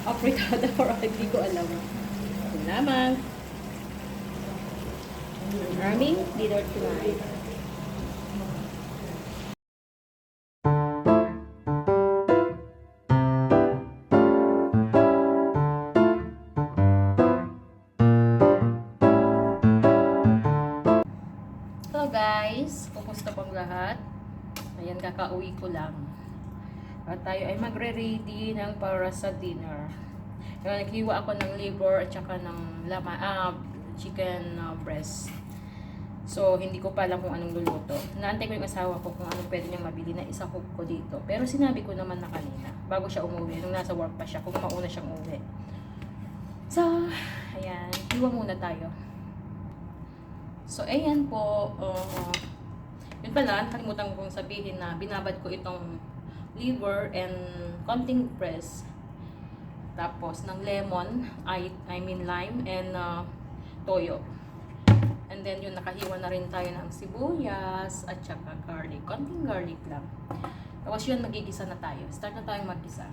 afritada or hindi ko alam. Ito lamang. Aming dinner tonight. Hello guys! Kumusta pong lahat? Ayan, kakauwi ko lang. At tayo ay magre-ready ng para sa dinner. Naghiwa ako ng liver at saka ng chicken breast. So, hindi ko pa alam kung anong luluto. Naantay ko yung asawa ko kung anong pwede niyang mabili na isa-cook ko dito. Pero sinabi ko naman na kanina, bago siya umuwi, nung nasa work pa siya, kung mauna siyang umuwi. So, ayan. Hiwa muna tayo. So, ayan po. Yun pala, kalimutan kong sabihin na binabad ko itong liver and konting breast. Tapos, ng lemon, I mean lime, and toyo. And then, yun, nakahiwa na rin tayo ng sibuyas at saka garlic. Konting garlic lang. Tapos, yun, magigisa na tayo. Start na tayong maggisa.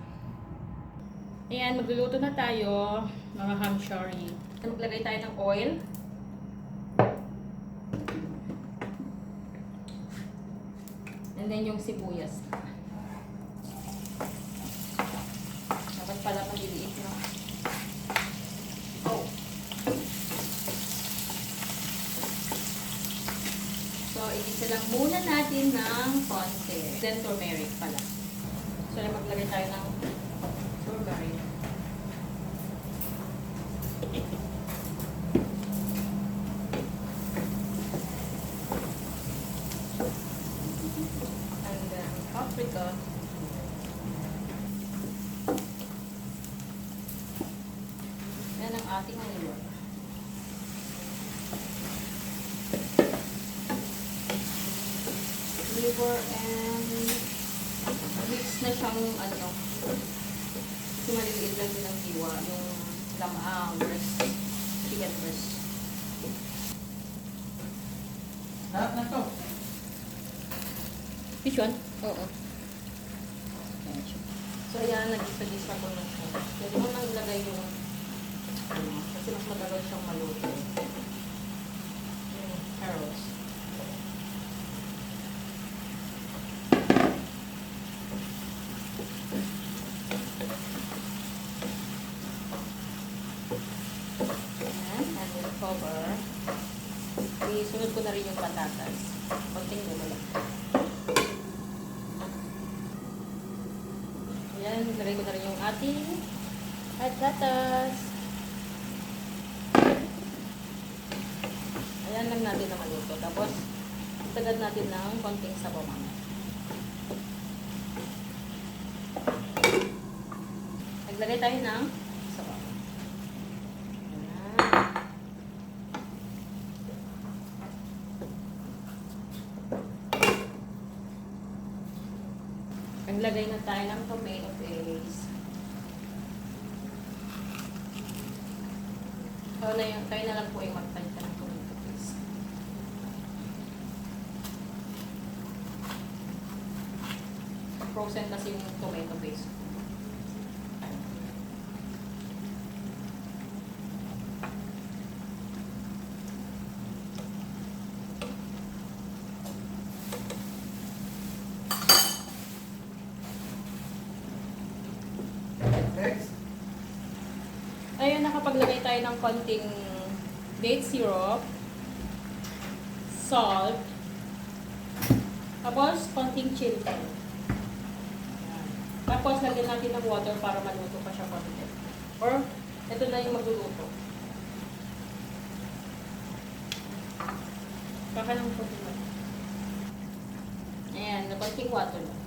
Ayan, magluluto na tayo, mga hamshari. Maglagay tayo ng oil. And then, yung sibuyas na. Dapat pala maliliit na. Oh. So, igisa lang muna natin ng konti. Then, turmeric pala. So, maglagay tayo ng turmeric. And then, paprika. Yan ang ating liver. Liver and mix na siyang kasi maliliit lang din ang hiwa yung breast, chicken breast. Lahat na to. Which one? Oo. So ayan, nag-isa-gisa ko na siya. Pwede mo nang ilagay yung kasi mas matagal siyang maluto. Yung carrots. Cover. Isunod ko na rin yung patatas. Konting gulo lang. Ayan, nilagay ko na rin yung ating patatas. Ayan lang natin na maluto. Tapos, itagad natin ng konting sabaw mamaya. Naglagay tayo ng sabaw. Naglagay na tayo ng tomato paste. Kayo na lang po yung magtansya ng tomato paste. Frozen kasi yung tomato paste. Ayun, nakapaglagay tayo ng konting date syrup, salt, tapos konting chili. Tapos lagyan natin ng water para maluto pa siya konti. Or, ito na yung magluluto. Baka lang konti lang. Ayan, konting water lang.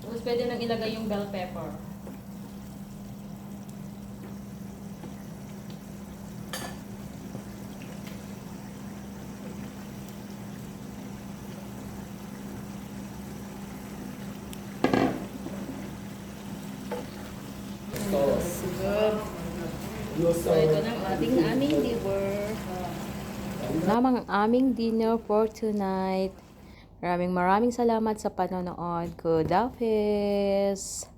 Tapos pwede nang ilagay yung bell pepper. So, ito na ang aming liver. Lamang aming dinner for tonight. Maraming salamat sa panonood. Kudafis!